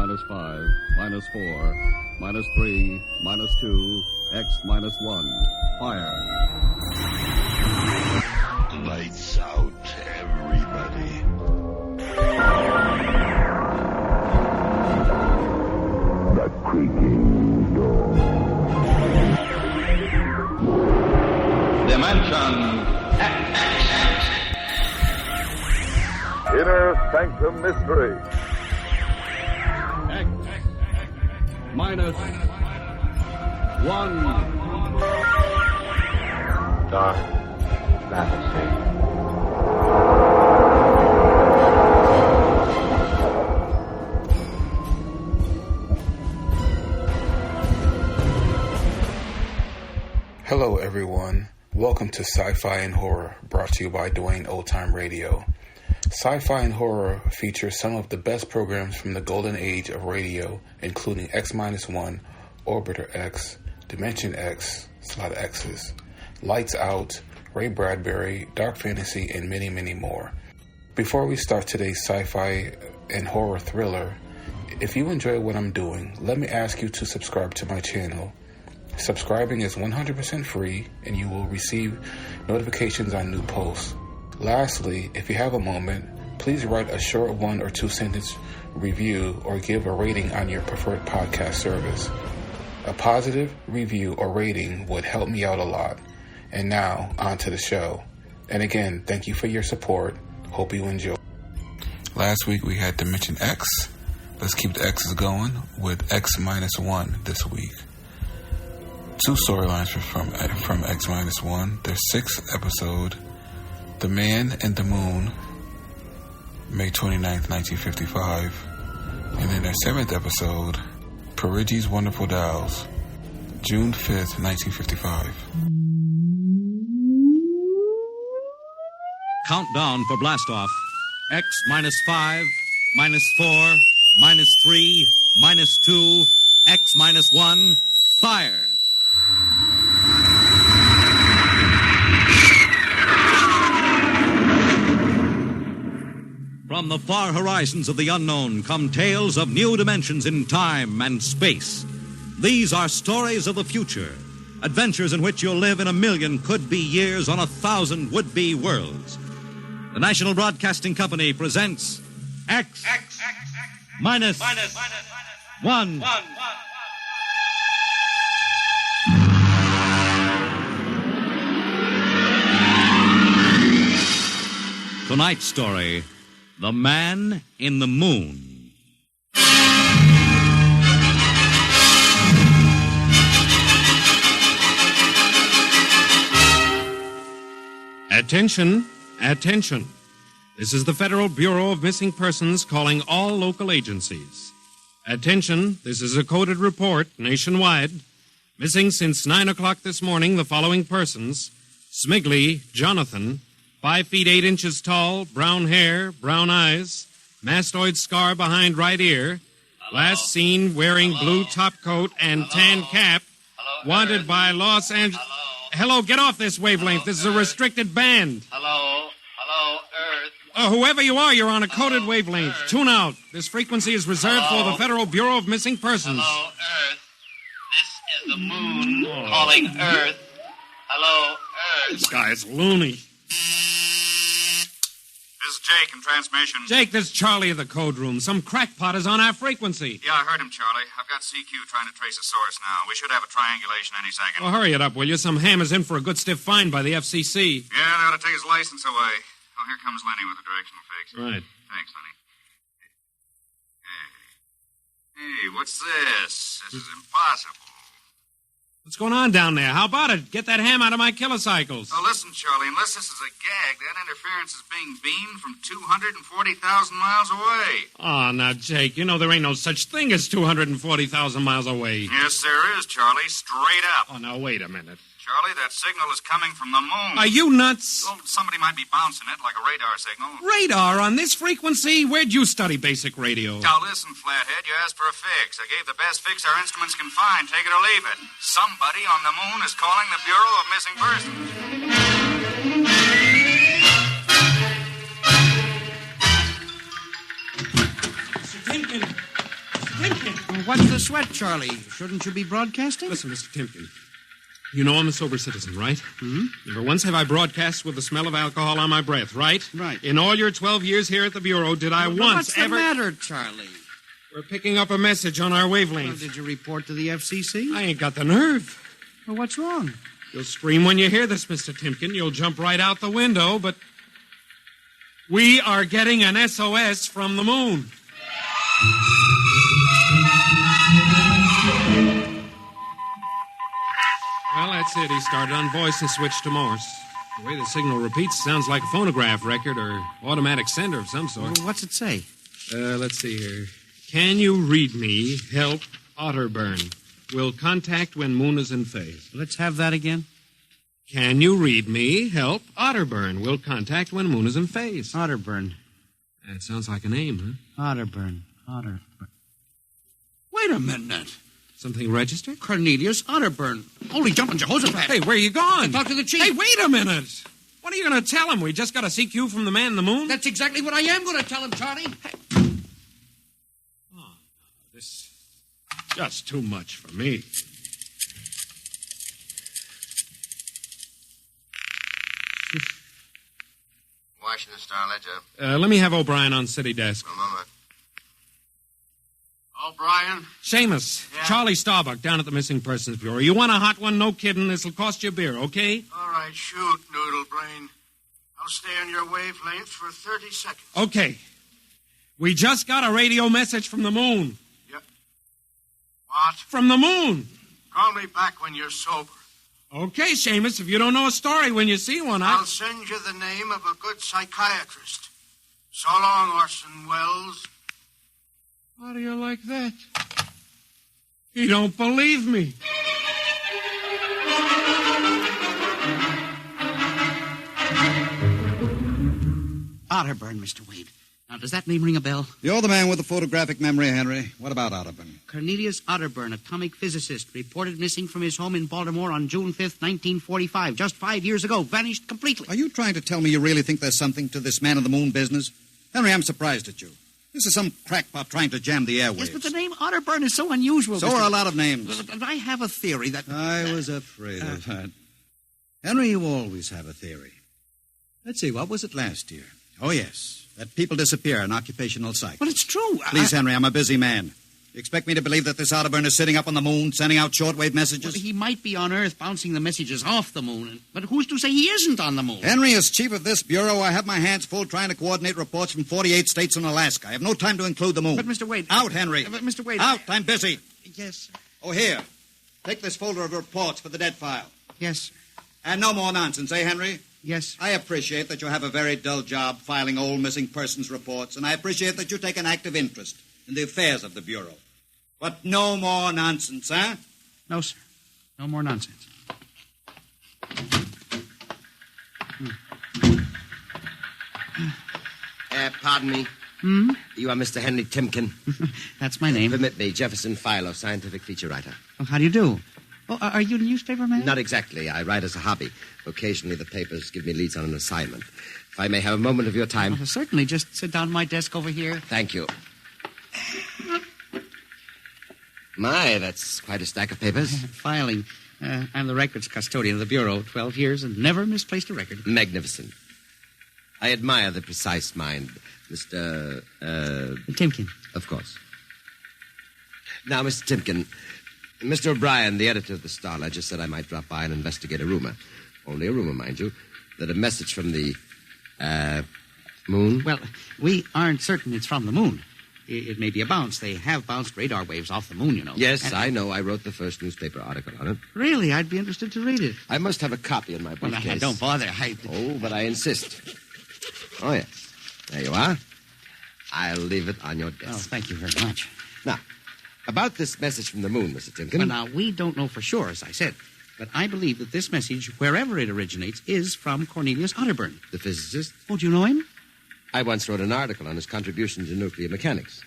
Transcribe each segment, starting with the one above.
minus 5, minus 4, minus 3, minus 2, X minus 1. Fire. Lights out, everybody. The creaking door. Dimension X. Inner Sanctum Mystery. X minus 1. Dark fantasy. Hello everyone, welcome to Sci-Fi and Horror, brought to you by Dwayne Old Time Radio. Sci-Fi and Horror features some of the best programs from the golden age of radio, including X-1, Orbiter X, Dimension X, it's a lot of X's, Lights Out, Ray Bradbury, Dark Fantasy, and many, many more. Before we start today's sci-fi and horror thriller, if you enjoy what I'm doing, let me ask you to subscribe to my channel. Subscribing is 100% free, and you will receive notifications on new posts. Lastly, if you have a moment, please write a short 1 or 2 sentence review or give a rating on your preferred podcast service. A positive review or rating would help me out a lot. And now, on to the show. And again, thank you for your support. Hope you enjoy. Last week we had Dimension X. Let's keep the X's going with X-1 this week. 2 storylines from X-1. Their 6th episode, The Man in the Moon, May 29th, 1955. And then their 7th episode, Perigi's Wonderful Dolls, June 5th, 1955. Countdown for blastoff. X minus 5, minus 4, minus 3, minus 2, X minus 1, fire. From the far horizons of the unknown come tales of new dimensions in time and space. These are stories of the future, adventures in which you'll live in 1,000,000 could-be years on 1,000 would-be worlds. The National Broadcasting Company presents X minus 1. Tonight's story, The Man in the Moon. Attention, attention. This is the Federal Bureau of Missing Persons calling all local agencies. Attention, this is a coded report nationwide. Missing since 9 o'clock this morning the following persons: Smigley Jonathan, 5 feet 8 inches tall, brown hair, brown eyes, mastoid scar behind right ear. Hello? Last seen wearing blue top coat and tan cap. Hello, wanted Earth. by Los Angeles. Hello, get off this wavelength. This is a restricted band. Hello, Earth. Whoever you are, you're on a coded wavelength. Earth. Tune out. This frequency is reserved for the Federal Bureau of Missing Persons. Hello, Earth. This is the moon calling Earth. Hello, Earth. This guy's loony. This is Jake in transmission. Jake, this is Charlie of the code room. Some crackpot is on our frequency. Yeah, I heard him, Charlie. I've got CQ trying to trace a source now. We should have a triangulation any second. Well, hurry it up, will you? Some ham is in for a good stiff fine by the FCC. Yeah, they ought to take his license away. Oh, here comes Lenny with the directional fix. Right. Thanks, Lenny. Hey, what's this? This is impossible. What's going on down there? How about it? Get that ham out of my kilocycles. Oh, listen, Charlie, unless this is a gag, that interference is being beamed from 240,000 miles away. Oh, now, Jake, you know there ain't no such thing as 240,000 miles away. Yes, there is, Charlie, straight up. Oh, now, wait a minute. Charlie, that signal is coming from the moon. Are you nuts? Well, somebody might be bouncing it like a radar signal. Radar on this frequency? Where'd you study basic radio? Now, listen, Flathead, you asked for a fix. I gave the best fix our instruments can find. Take it or leave it. Somebody on the moon is calling the Bureau of Missing Persons. Mr. Timken. What's the sweat, Charlie? Shouldn't you be broadcasting? Listen, Mr. Timpkin. You know I'm a sober citizen, right? Hmm? Never once have I broadcast with the smell of alcohol on my breath, right? Right. In all your 12 years here at the Bureau, did I once What's ever... the matter, Charlie? We're picking up a message on our wavelength. Well, did you report to the FCC? I ain't got the nerve. Well, what's wrong? You'll scream when you hear this, Mr. Timpkin. You'll jump right out the window, but... We are getting an SOS from the moon. Well, that's it. He started on voice and switched to Morse. The way the signal repeats sounds like a phonograph record or automatic sender of some sort. Well, what's it say? Let's see here. Can you read me? Help, Otterburn. Will contact when moon is in phase. Let's have that again. Can you read me? Help, Otterburn. Will contact when moon is in phase. Otterburn. That sounds like a name, huh? Otterburn. Wait a minute. Something registered? Cornelius Otterburn. Holy jumping Jehoshaphat. Hey, where are you going? Talk to the chief. Hey, wait a minute. What are you going to tell him? We just got a CQ from the man in the moon? That's exactly what I am going to tell him, Charlie. Oh, this is just too much for me. Washington Star-Ledger. Let me have O'Brien on city desk. A moment. O'Brien? Seamus, Yeah? Charlie Starbuck down at the Missing Persons Bureau. You want a hot one? No kidding. This'll cost you a beer, okay? All right, shoot, Noodle Brain. I'll stay on your wavelength for 30 seconds. Okay. We just got a radio message from the moon. Yep. What? From the moon. Call me back when you're sober. Okay, Seamus, if you don't know a story when you see one, I'll send you the name of a good psychiatrist. So long, Orson Welles. How do you like that? He don't believe me. Otterburn, Mr. Wade. Now, does that name ring a bell? You're the man with the photographic memory, Henry. What about Otterburn? Cornelius Otterburn, atomic physicist, reported missing from his home in Baltimore on June 5th, 1945, just 5 years ago. Vanished completely. Are you trying to tell me you really think there's something to this man of the moon business? Henry, I'm surprised at you. This is some crackpot trying to jam the airwaves. Yes, but the name Otterburn is so unusual. So are a lot of names. But I have a theory that... I was afraid of that. Henry, you always have a theory. Let's see, what was it last year? Oh, yes. That people disappear in occupational psych. But it's true. Please, Henry, I'm a busy man. You expect me to believe that this Otterburn is sitting up on the moon, sending out shortwave messages? Well, he might be on Earth bouncing the messages off the moon. But who's to say he isn't on the moon? Henry, as chief of this bureau, I have my hands full trying to coordinate reports from 48 states and Alaska. I have no time to include the moon. But, Mr. Wade... Out, Henry. But, Mr. Wade... Out, I'm busy. Yes, sir. Oh, here. Take this folder of reports for the dead file. Yes, sir. And no more nonsense, eh, Henry? Yes, sir. I appreciate that you have a very dull job filing old missing persons reports, and I appreciate that you take an active interest in the affairs of the Bureau. But no more nonsense, huh? No, sir. No more nonsense. Pardon me. Hmm? You are Mr. Henry Timken. That's my name. Permit me, Jefferson Philo, scientific feature writer. Oh, how do you do? Oh, are you a newspaper man? Not exactly. I write as a hobby. Occasionally the papers give me leads on an assignment. If I may have a moment of your time. Oh, certainly. Just sit down at my desk over here. Thank you. My, that's quite a stack of papers. Filing. I'm the records custodian of the Bureau. 12 years and never misplaced a record. Magnificent. I admire the precise mind, Mr. Timken. Of course. Now, Mr. Timken, Mr. O'Brien, the editor of the Star-Ledger, said I might drop by and investigate a rumor. Only a rumor, mind you, that a message from the, moon? Well, we aren't certain it's from the moon. It may be a bounce. They have bounced radar waves off the moon, you know. Yes, I know. I wrote the first newspaper article on it. Really? I'd be interested to read it. I must have a copy in my briefcase. Well, don't bother. Oh, but I insist. Oh, yes. There you are. I'll leave it on your desk. Oh, thank you very much. Now, about this message from the moon, Mr. Timken. Well, now, we don't know for sure, as I said. But I believe that this message, wherever it originates, is from Cornelius Otterburn. The physicist? Oh, do you know him? I once wrote an article on his contribution to nuclear mechanics.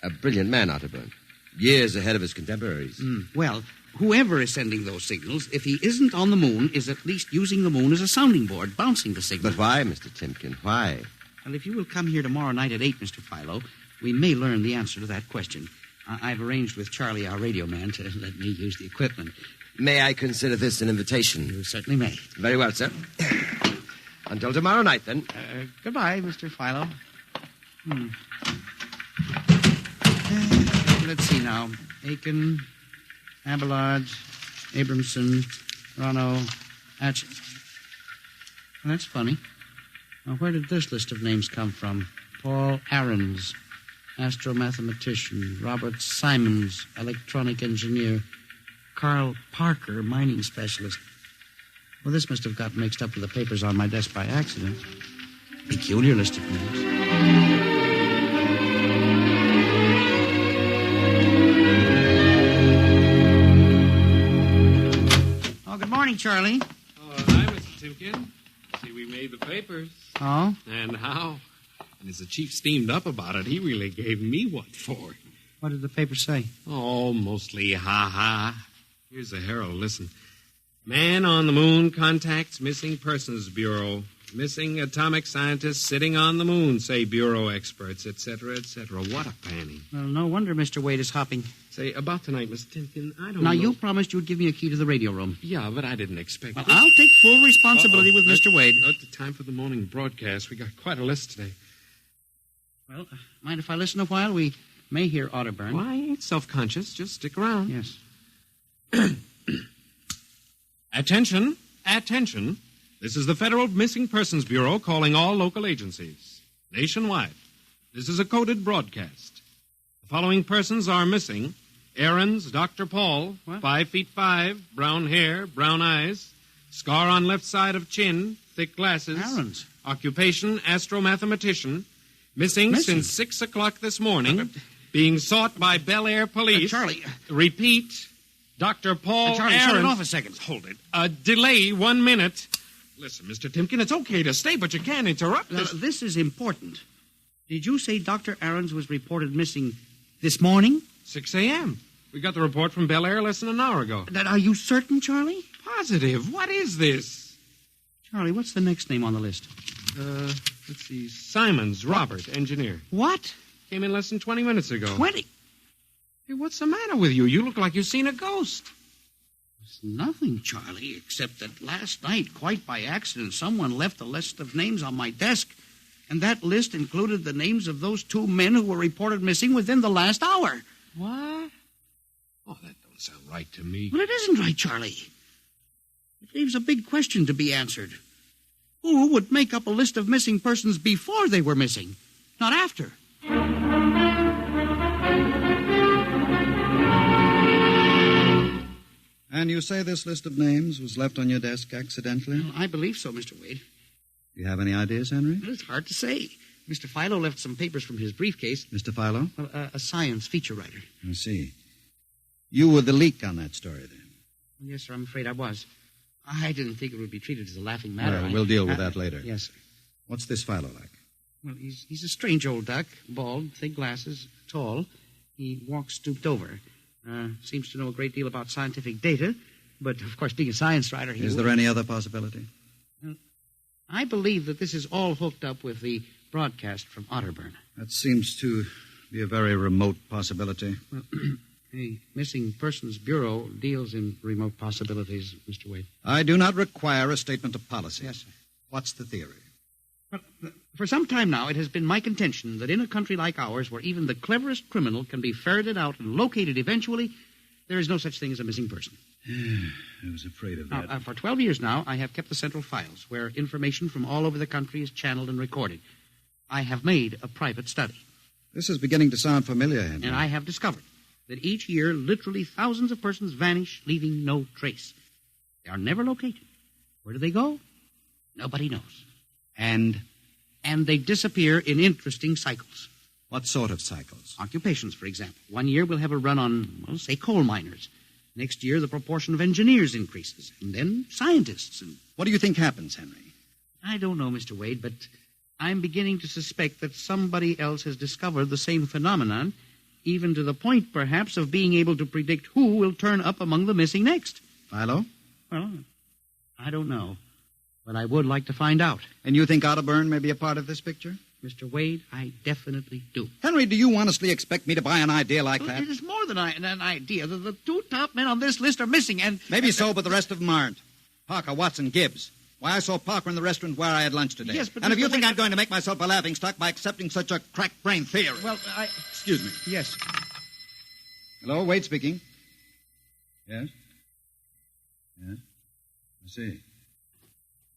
A brilliant man, Otterburn. Years ahead of his contemporaries. Well, whoever is sending those signals, if he isn't on the moon, is at least using the moon as a sounding board, bouncing the signal. But why, Mr. Timken? Why? Well, if you will come here tomorrow night at 8, Mr. Philo, we may learn the answer to that question. I've arranged with Charlie, our radio man, to let me use the equipment. May I consider this an invitation? You certainly may. Very well, sir. Until tomorrow night, then. Goodbye, Mr. Philo. Let's see now. Aiken, Abelard, Abramson, Rono, Atch. Well, that's funny. Now, where did this list of names come from? Paul Ahrens, astromathematician. Robert Simons, electronic engineer. Carl Parker, mining specialist. Well, this must have got mixed up with the papers on my desk by accident. Peculiar list of names. Oh, good morning, Charlie. Oh, hi, Mr. Timken. See, we made the papers. Oh? And how? And as the chief steamed up about it, he really gave me what for. What did the paper say? Oh, mostly ha-ha. Here's the Herald. Listen. Man on the moon contacts Missing Persons Bureau. Missing atomic scientists sitting on the moon, say Bureau experts, etc., etc. What a panning. Well, no wonder Mr. Wade is hopping. Say, about tonight, Mr. Timken, I don't Now, know. you promised you'd give me a key to the radio room. Yeah, but I didn't expect Well, it. I'll take full responsibility with Mr. Wade. At the time for the morning broadcast, we got quite a list today. Well, mind if I listen a while? We may hear Otterburn. Well, I ain't self-conscious. Just stick around. Yes. Attention. Attention. This is the Federal Missing Persons Bureau calling all local agencies. Nationwide. This is a coded broadcast. The following persons are missing. Ahrens, Dr. Paul, 5'5", brown hair, brown eyes, scar on left side of chin, thick glasses. Ahrens. Occupation, astromathematician. Missing since 6 o'clock this morning. Being sought by Bel Air police. Charlie. Repeat. Dr. Paul Charlie, Ahrens. shut it off a second. Hold it. Delay 1 minute. Listen, Mr. Timken, it's okay to stay, but you can't interrupt Now, this. this is important. Did you say Dr. Ahrens was reported missing this morning? 6 a.m. We got the report from Bel Air less than an hour ago. Are you certain, Charlie? Positive. What is this? Charlie, what's the next name on the list? Let's see. Simons, Robert, engineer. What? Came in less than 20 minutes ago. 20? Hey, what's the matter with you? You look like you've seen a ghost. It's nothing, Charlie, except that last night, quite by accident, someone left a list of names on my desk. And that list included the names of those 2 men who were reported missing within the last hour. What? Oh, that don't sound right to me. Well, it isn't right, Charlie. It leaves a big question to be answered. Who would make up a list of missing persons before they were missing, not after? And you say this list of names was left on your desk accidentally? Well, I believe so, Mr. Wade. Do you have any ideas, Henry? Well, it's hard to say. Mr. Philo left some papers from his briefcase. Mr. Philo? Well, a science feature writer. I see. You were the leak on that story, then? Yes, sir, I'm afraid I was. I didn't think it would be treated as a laughing matter. Well, we'll deal with that later. Yes, sir. What's this Philo like? Well, he's a strange old duck, bald, thick glasses, tall. He walks stooped over. Seems to know a great deal about scientific data, but, of course, being a science writer, Is there any other possibility? I believe that this is all hooked up with the broadcast from Otterburn. That seems to be a very remote possibility. Well, the Missing Persons Bureau deals in remote possibilities, Mr. Wade. I do not require a statement of policy. Yes, sir. What's the theory? Well, for some time now, it has been my contention that in a country like ours, where even the cleverest criminal can be ferreted out and located eventually, there is no such thing as a missing person. I was afraid of that. Now, for 12 years now, I have kept the central files, where information from all over the country is channeled and recorded. I have made a private study. This is beginning to sound familiar, Henry. And I have discovered that each year, literally thousands of persons vanish, leaving no trace. They are never located. Where do they go? Nobody knows. And they disappear in interesting cycles. what sort of cycles? Occupations, for example. One year we'll have a run on, well, say, coal miners. Next year, the proportion of engineers increases. And then scientists. And what do you think happens, Henry? I don't know, Mr. Wade, but I'm beginning to suspect that somebody else has discovered the same phenomenon, even to the point, perhaps, of being able to predict who will turn up among the missing next. Philo? Well, I don't know. But I would like to find out. And you think Otterburn may be a part of this picture? Mr. Wade, I definitely do. Henry, do you honestly expect me to buy an idea like that? It is more than an idea. The two top men on this list are missing, and... Maybe so, but the rest of them aren't. Parker, Watson, Gibbs. Why, I saw Parker in the restaurant where I had lunch today. Yes, but... And if you think Wade... I'm going to make myself a laughingstock by accepting such a crack-brain theory... Well, Excuse me. Yes. Hello, Wade speaking. Yes? Yes? I see.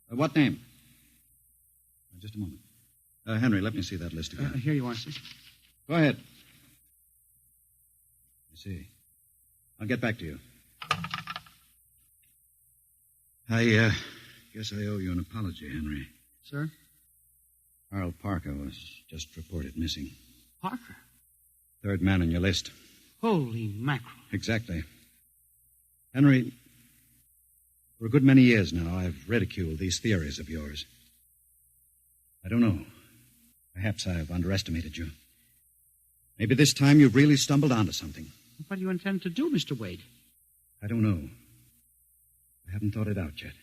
What name? Just a moment. Henry, let me see that list again. Here you are, sir. Go ahead. I see. I'll get back to you. I guess I owe you an apology, Henry. Sir? Carl Parker was just reported missing. Parker? Third man on your list. Holy mackerel. Exactly. Henry, for a good many years now, I've ridiculed these theories of yours. I don't know. Perhaps I've underestimated you. Maybe this time you've really stumbled onto something. What do you intend to do, Mr. Wade? I don't know. I haven't thought it out yet.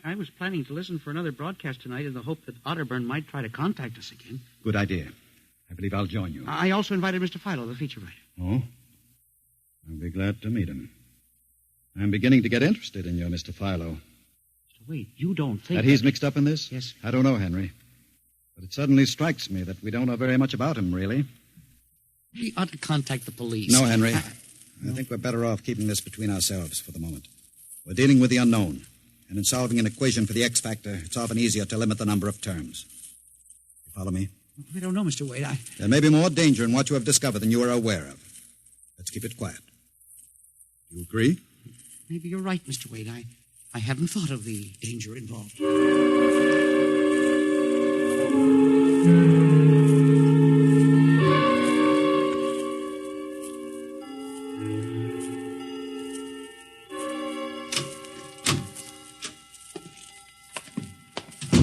I was planning to listen for another broadcast tonight in the hope that Otterburn might try to contact us again. Good idea. I believe I'll join you. I also invited Mr. Philo, the feature writer. Oh? I'll be glad to meet him. I'm beginning to get interested in your Mr. Philo. Mr. Wade, you don't think... That he's mixed up in this? Yes. I don't know, Henry. But it suddenly strikes me that we don't know very much about him, really. We ought to contact the police. No, Henry. I think we're better off keeping this between ourselves for the moment. We're dealing with the unknown. And in solving an equation for the X factor, it's often easier to limit the number of terms. You follow me? I don't know, Mr. Wade. There may be more danger in what you have discovered than you are aware of. Let's keep it quiet. You agree? Maybe you're right, Mr. Wade. I hadn't thought of the danger involved.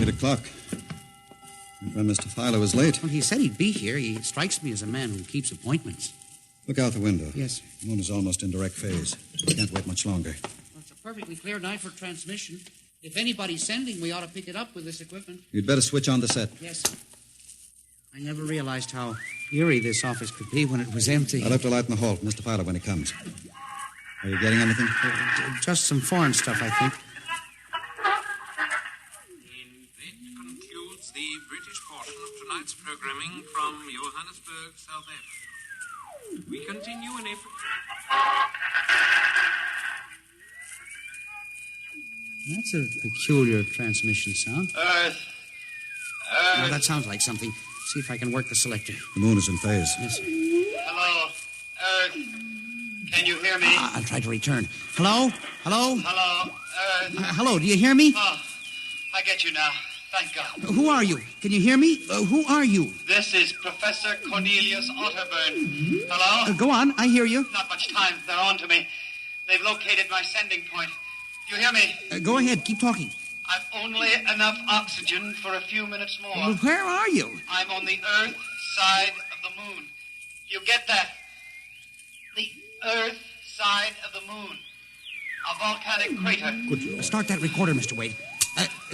8 o'clock. My friend Mr. Philo was late. Well, he said he'd be here. He strikes me as a man who keeps appointments. Look out the window. Yes. The moon is almost in direct phase. We can't wait much longer. Well, it's a perfectly clear night for transmission. If anybody's sending, we ought to pick it up with this equipment. You'd better switch on the set. Yes. I never realized how eerie this office could be when it was empty. I'll have to light in the hall for Mr. Philo when he comes. Are you getting anything? Just some foreign stuff, I think. And that concludes the British portion of tonight's programming from Johannesburg, South Africa. We continue in April. That's a peculiar transmission sound. Earth. Now, that sounds like something. See if I can work the selector. The moon is in phase. Yes. Hello, Earth. Can you hear me? I'll try to return. Hello? Hello? Hello, Earth. Hello, do you hear me? Oh, I get you now. Thank God. Who are you? Can you hear me? Who are you? This is Professor Cornelius Otterburn. Hello? Go on, I hear you. Not much time. They're on to me. They've located my sending point. You hear me? Go ahead, keep talking. I've only enough oxygen for a few minutes more. Well, where are you? I'm on the Earth side of the moon. You get that? The Earth side of the moon. A volcanic crater. Good. Start that recorder, Mr. Wade.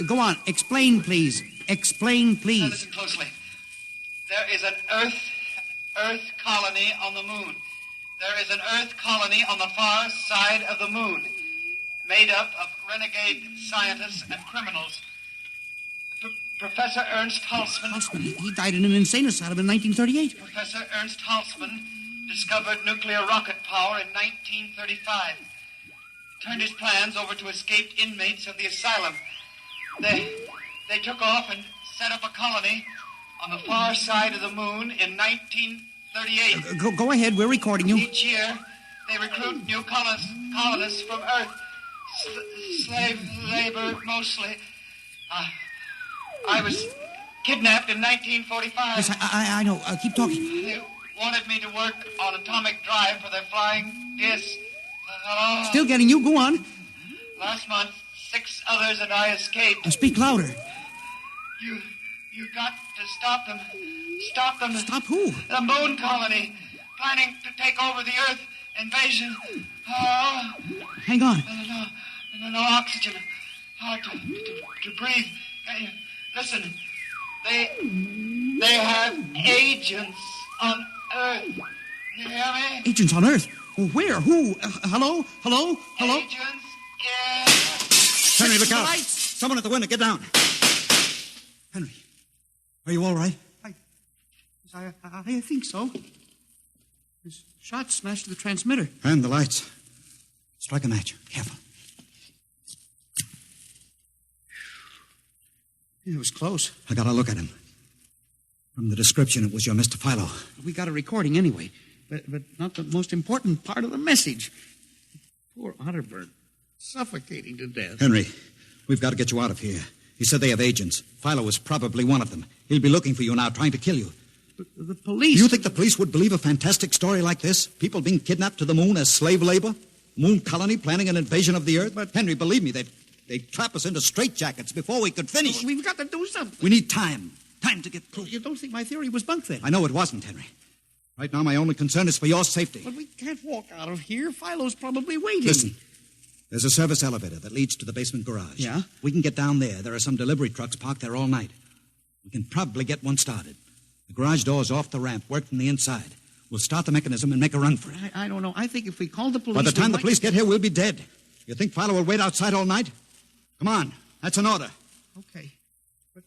Go on. Explain, please. Explain, Now please. listen closely. There is an Earth colony on the moon. There is an Earth colony on the far side of the moon, made up of renegade scientists and criminals. Professor Ernst Halsman... Halsman? He died in an insane asylum in 1938. Professor Ernst Halsman discovered nuclear rocket power in 1935. Turned his plans over to escaped inmates of the asylum. They took off and set up a colony on the far side of the moon in 1938. Go ahead, we're recording you. Each year, they recruit new colonists from Earth. Slave labor, mostly. I was kidnapped in 1945. Yes, I know. Keep talking. They wanted me to work on atomic drive for their flying disc. Hello? Still getting you. Go on. Last month, 6 others and I escaped. Speak louder. You got to stop them. Stop them. Stop who? The moon colony, planning to take over the Earth invasion. Oh. Hang on. No oxygen. Hard to breathe. Listen. They have agents on Earth. You hear me? Agents on Earth? Where? Who? Hello? Hello? Hello? Agents Henry, look out. Lights. Someone at the window. Get down. Henry, are you all right? I think so. His shot smashed the transmitter. And the lights. Strike a match. Careful. It was close. I got a look at him. From the description, it was your Mr. Philo. We got a recording anyway, but not the most important part of the message. Poor Otterburn, suffocating to death. Henry, we've got to get you out of here. He said they have agents. Philo is probably one of them. He'll be looking for you now, trying to kill you. But the police... Do you think the police would believe a fantastic story like this? People being kidnapped to the moon as slave labor? Moon colony planning an invasion of the Earth? But Henry, believe me, they'd trap us into straitjackets before we could finish. We've got to do something. We need time. Time to get proof. You don't think my theory was bunk then? I know it wasn't, Henry. Right now, my only concern is for your safety. But we can't walk out of here. Philo's probably waiting. Listen, there's a service elevator that leads to the basement garage. Yeah? We can get down there. There are some delivery trucks parked there all night. We can probably get one started. The garage door's off the ramp, work from the inside. We'll start the mechanism and make a run for it. I don't know. I think if we call the police... By the time the police get here, we'll be dead. You think Philo will wait outside all night? Come on. That's an order. Okay. But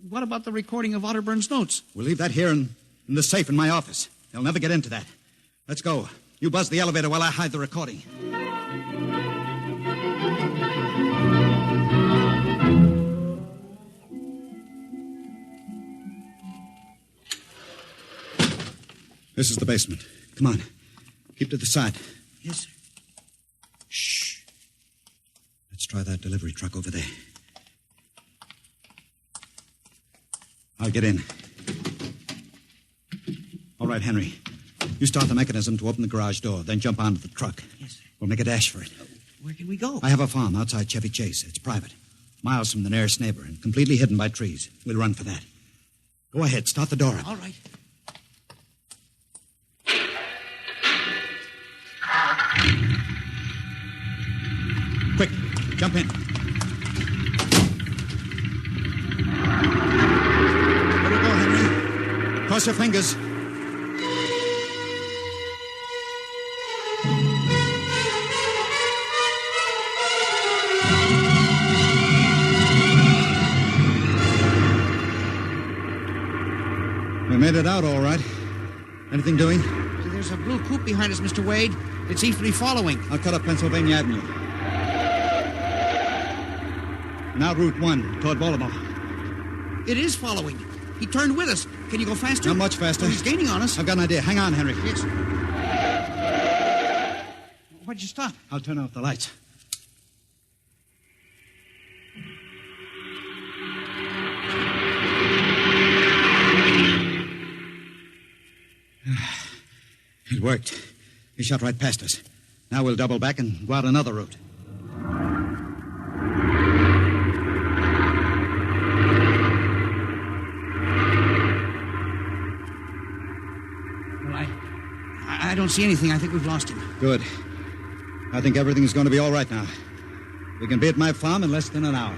what about the recording of Otterburn's notes? We'll leave that here in the safe in my office. They'll never get into that. Let's go. You buzz the elevator while I hide the recording. This is the basement. Come on. Keep to the side. Yes, sir. Shh. Let's try that delivery truck over there. I'll get in. All right, Henry. You start the mechanism to open the garage door, then jump onto the truck. Yes, sir. We'll make a dash for it. Where can we go? I have a farm outside Chevy Chase. It's private. Miles from the nearest neighbor and completely hidden by trees. We'll run for that. Go ahead. Start the door up. All right. Quick, jump in. Let her go, Henry. Cross your fingers. We made it out all right. Anything doing? There's a blue coupe behind us, Mr. Wade. It seems to be following. I'll cut up Pennsylvania Avenue. Now Route 1, toward Baltimore. It is following. He turned with us. Can you go faster? Not much faster. Oh, he's gaining on us. I've got an idea. Hang on, Henry. Yes. Why'd you stop? I'll turn off the lights. It worked. He shot right past us. Now we'll double back and go out another route. Well, I don't see anything. I think we've lost him. Good. I think everything's going to be all right now. We can be at my farm in less than an hour.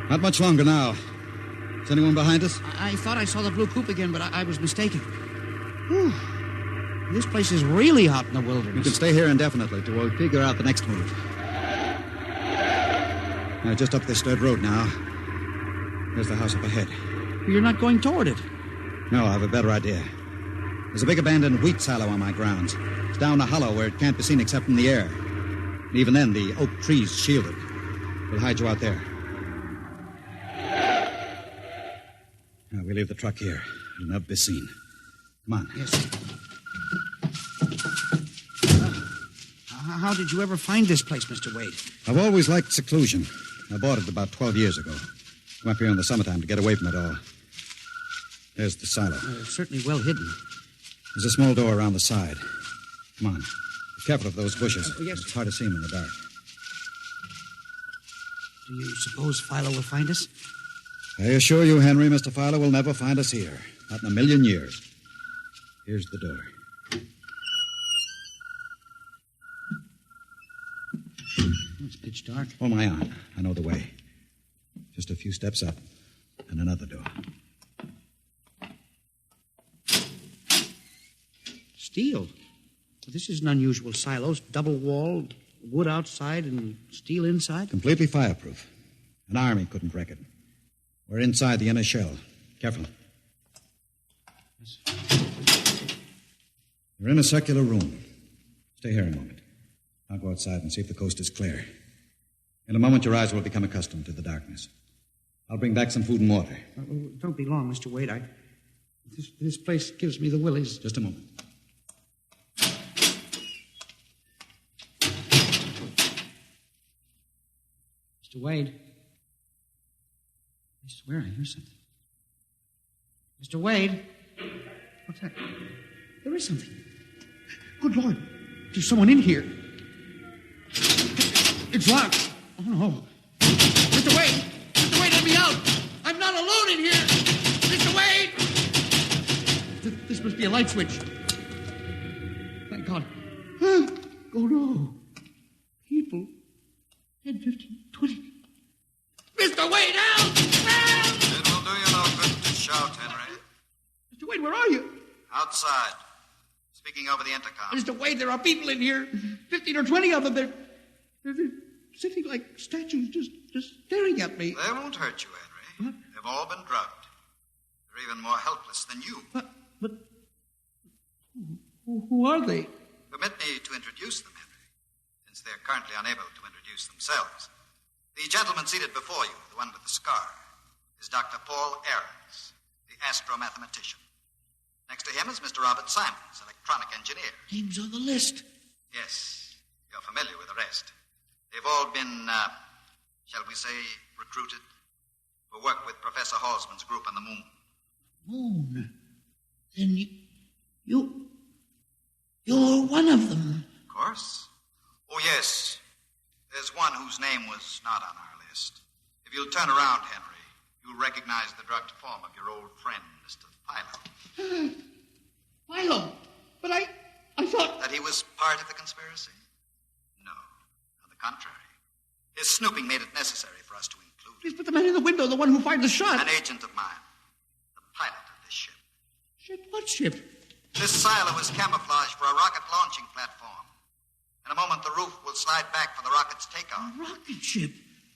Not much longer now. Is anyone behind us? I thought I saw the blue coupe again, but I was mistaken. Whew. This place is really out in the wilderness. You can stay here indefinitely till we'll figure out the next move. Now, just up this dirt road now. There's the house up ahead. You're not going toward it. No, I have a better idea. There's a big abandoned wheat silo on my grounds. It's down a hollow where it can't be seen except from the air. And even then, the oak trees shield it. We'll hide you out there. Now, we leave the truck here. It'll never be seen. Come on. Yes. How did you ever find this place, Mr. Wade? I've always liked seclusion. I bought it about 12 years ago. Come up here in the summertime to get away from it all. There's the silo. Certainly well hidden. There's a small door around the side. Come on. Be careful of those bushes. Yes. It's hard to see them in the dark. Do you suppose Philo will find us? I assure you, Henry, Mr. Fowler will never find us here. Not in a million years. Here's the door. It's pitch dark. Hold my arm. I know the way. Just a few steps up and another door. Steel. This is an unusual silo. Double-walled, wood outside and steel inside. Completely fireproof. An army couldn't wreck it. We're inside the inner shell. Careful. Yes. You're in a circular room. Stay here a moment. I'll go outside and see if the coast is clear. In a moment, your eyes will become accustomed to the darkness. I'll bring back some food and water. Don't be long, Mr. Wade. This place gives me the willies. Just a moment. Mr. Wade. I swear I hear something. Mr. Wade. What's that? There is something. Good Lord. There's someone in here. It's locked. Oh, no. Mr. Wade! Mr. Wade, let me out! I'm not alone in here! Mr. Wade! This must be a light switch. Thank God. Oh, no. People. 10, 15, 20. Mr. Wade, help! Help! It will do you no good to shout, Henry. Mr. Wade, where are you? Outside. Speaking over the intercom. Mr. Wade, there are people in here. 15 or 20 of them. They're sitting like statues, just staring at me. They won't hurt you, Henry. What? They've all been drugged. They're even more helpless than you. But who are they? Permit me to introduce them, Henry, since they're currently unable to introduce themselves. The gentleman seated before you, the one with the scar, is Dr. Paul Ahrens, the astromathematician. Next to him is Mr. Robert Simons, electronic engineer. Names on the list. Yes, you're familiar with the rest. They've all been, shall we say, recruited for work with Professor Halsman's group on the moon. Moon? Then you're one of them. Of course. Oh, yes. There's one whose name was not on our list. If you'll turn around, Henry, you'll recognize the drugged form of your old friend, Mr. Philo. Philo? But I thought... That he was part of the conspiracy? No. On the contrary. His snooping made it necessary for us to include him. Yes, but the man in the window, the one who fired the shot... An agent of mine. The pilot of this ship. Ship? What ship? This silo is camouflaged for a rocket launching platform. In a moment, the roof will slide back for the rocket's takeoff. A rocket ship?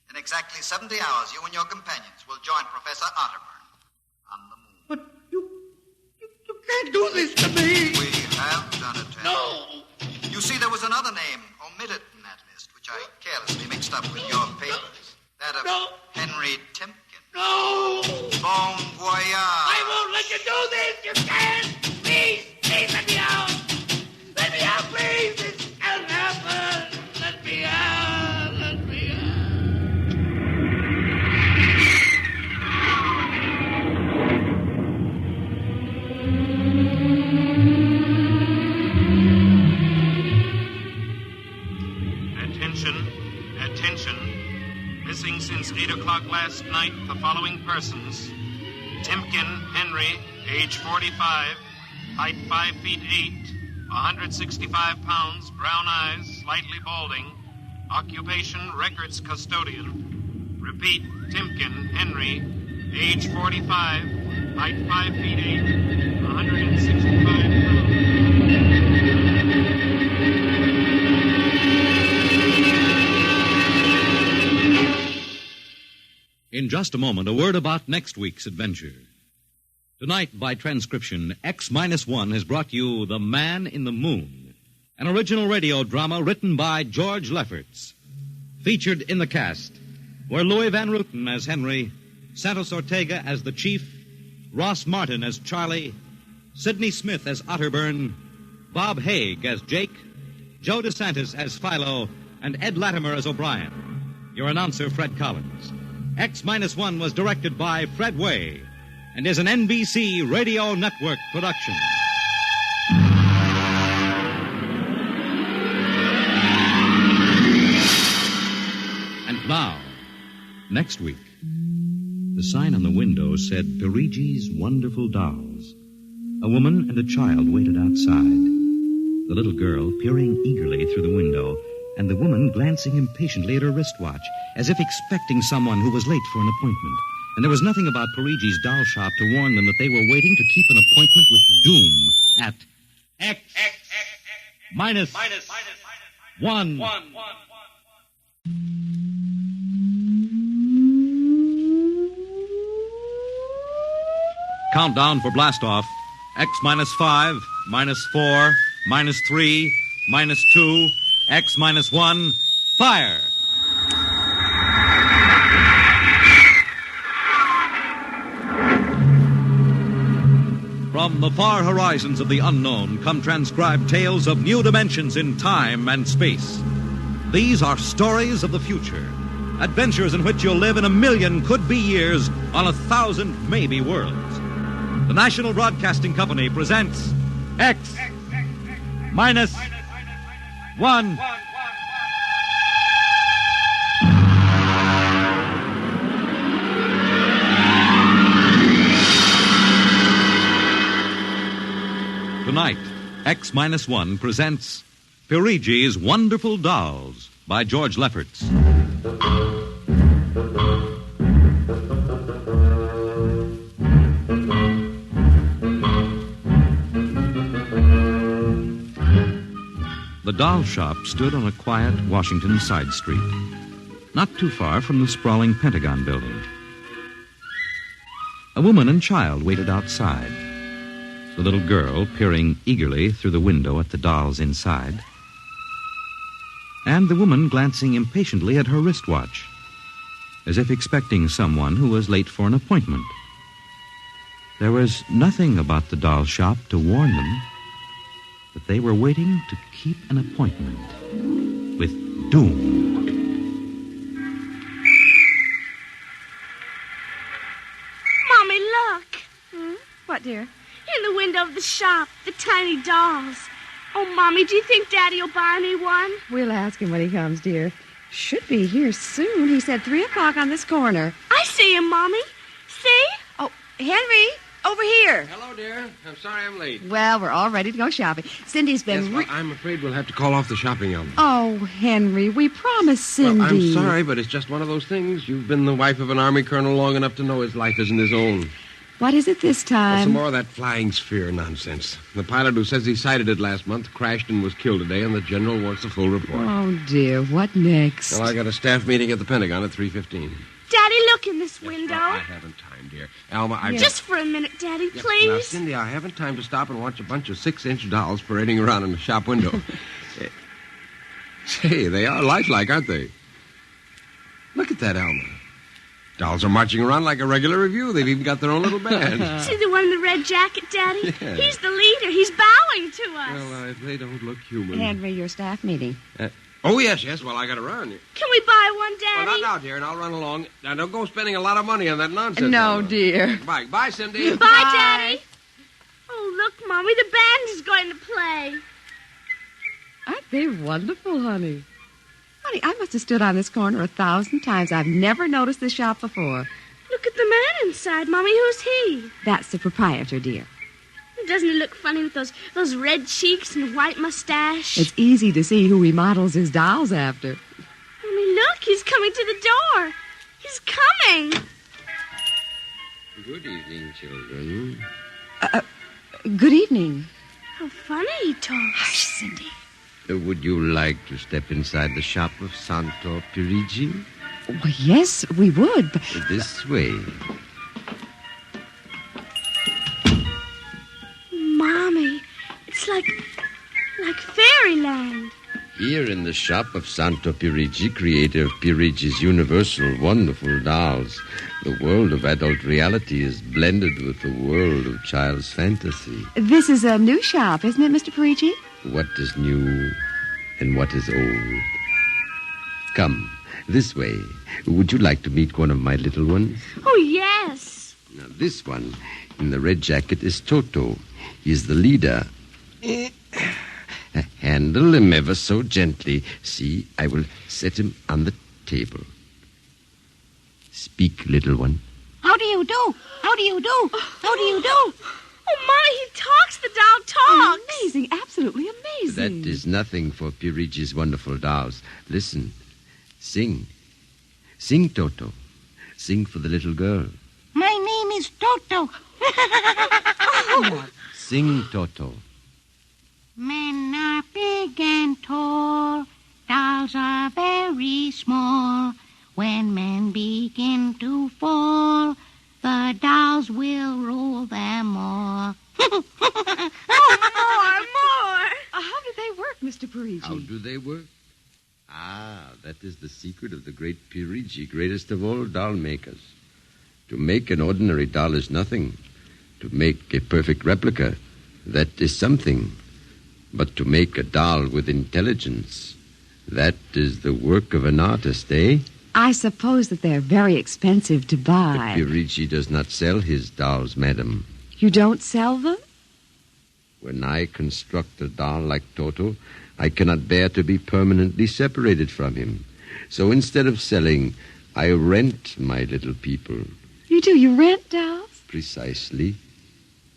In exactly 70 hours, you and your companions will join Professor Otterburn on the moon. But you can't do this to me. We have done it, Henry. No. You see, there was another name omitted in that list, which I carelessly mixed up with your papers. That of Henry Timken. No. Bon voyage. I won't let you do this. You can't. Please let me out. Let me out, please. This can't happen. Let me out. Let me out. Attention. Missing since 8 o'clock last night, the following persons. Timken Henry, age 45, height 5 feet 8, 165 pounds, brown eyes, slightly balding. Occupation, records custodian. Repeat, Timken Henry, age 45, height 5 feet 8, 165 pounds. In just a moment, a word about next week's adventure. Tonight, by transcription, X-1 has brought you The Man in the Moon, an original radio drama written by George Lefferts. Featured in the cast were Louis Van Rooten as Henry, Santos Ortega as the Chief, Ross Martin as Charlie, Sidney Smith as Otterburn, Bob Haig as Jake, Joe DeSantis as Philo, and Ed Latimer as O'Brien. Your announcer, Fred Collins. X-1 was directed by Fred Way and is an NBC Radio Network production. And now, next week, the sign on the window said Perigi's Wonderful Dolls. A woman and a child waited outside. The little girl, peering eagerly through the window, and the woman glancing impatiently at her wristwatch, as if expecting someone who was late for an appointment. And there was nothing about Perigi's doll shop to warn them that they were waiting to keep an appointment with doom at X minus 1. Countdown for blastoff. X minus 5, minus 4, minus 3, minus 2, X minus 1, fire! From the far horizons of the unknown come transcribed tales of new dimensions in time and space. These are stories of the future, adventures in which you'll live in 1,000,000 could-be years on 1,000 maybe worlds. The National Broadcasting Company presents X minus 1. Tonight, X minus 1 presents Perigi's Wonderful Dolls by George Lefferts. The doll shop stood on a quiet Washington side street, not too far from the sprawling Pentagon building. A woman and child waited outside, the little girl peering eagerly through the window at the dolls inside, and the woman glancing impatiently at her wristwatch, as if expecting someone who was late for an appointment. There was nothing about the doll shop to warn them that they were waiting to keep an appointment with doom. Mommy, look. What, dear? In the window of the shop, the tiny dolls. Oh, Mommy, do you think Daddy will buy me one? We'll ask him when he comes, dear. Should be here soon. He said 3 o'clock on this corner. I see him, Mommy. See? Oh, Henry, over here. Hello, dear. I'm sorry I'm late. Well, we're all ready to go shopping. Cindy's been... Yes, well, I'm afraid we'll have to call off the shopping album. Oh, Henry, we promised Cindy. Well, I'm sorry, but it's just one of those things. You've been the wife of an Army colonel long enough to know his life isn't his own. What is it this time? Well, some more of that flying sphere nonsense. The pilot who says he sighted it last month crashed and was killed today, and the general wants a full report. Oh, dear. What next? Well, I got a staff meeting at the Pentagon at 3:15. Daddy, look in this window. Well, I haven't time, dear. Alma, I... Just for a minute, Daddy, Now, please. Cindy, I haven't time to stop and watch a bunch of 6-inch dolls parading around in the shop window. Say, they are lifelike, aren't they? Look at that, Alma. Dolls are marching around like a regular review. They've even got their own little band. See the one in the red jacket, Daddy? Yeah. He's the leader. He's bowing to us. Well, they don't look human. Henry, your staff meeting. Oh, yes. Well, I got to run. Can we buy one, Daddy? Well, not now, dear, and I'll run along. Now, don't go spending a lot of money on that nonsense. No, dear. Bye. Bye, Cindy. Bye, Daddy. Oh, look, Mommy, the band is going to play. Aren't they wonderful, honey? Honey, I must have stood on this corner 1,000 times. I've never noticed this shop before. Look at the man inside, Mommy. Who's he? That's the proprietor, dear. Doesn't he look funny with those red cheeks and white mustache? It's easy to see who he models his dolls after. Mommy, look. He's coming to the door. He's coming. Good evening, children. Good evening. How funny he talks. Hush, Cindy. Would you like to step inside the shop of Santo Perigi? Well, yes, we would, but... This way. Mommy, it's like fairyland. Here in the shop of Santo Perigi, creator of Perigi's Universal Wonderful Dolls, the world of adult reality is blended with the world of child's fantasy. This is a new shop, isn't it, Mr. Perigi? What is new and what is old? Come, this way. Would you like to meet one of my little ones? Oh, yes. Now, this one in the red jacket is Toto. He is the leader. Handle him ever so gently. See, I will set him on the table. Speak, little one. How do you do? How do you do? How do you do? Oh, Mommy, he talks. The doll talks. Amazing, absolutely amazing. That is nothing for Perigi's wonderful dolls. Listen. Sing. Sing, Toto. Sing for the little girl. My name is Toto. Sing, Toto. Men are big and tall. Dolls are very small. When men begin to fall, the dolls will rule them all. More. How do they work, Mr. Perigi? How do they work? That is the secret of the great Perigi, greatest of all doll makers. To make an ordinary doll is nothing. To make a perfect replica, that is something. But to make a doll with intelligence, that is the work of an artist, eh? I suppose that they're very expensive to buy. Perigi does not sell his dolls, madam. You don't sell them? When I construct a doll like Toto, I cannot bear to be permanently separated from him. So instead of selling, I rent my little people. You do? You rent dolls? Precisely.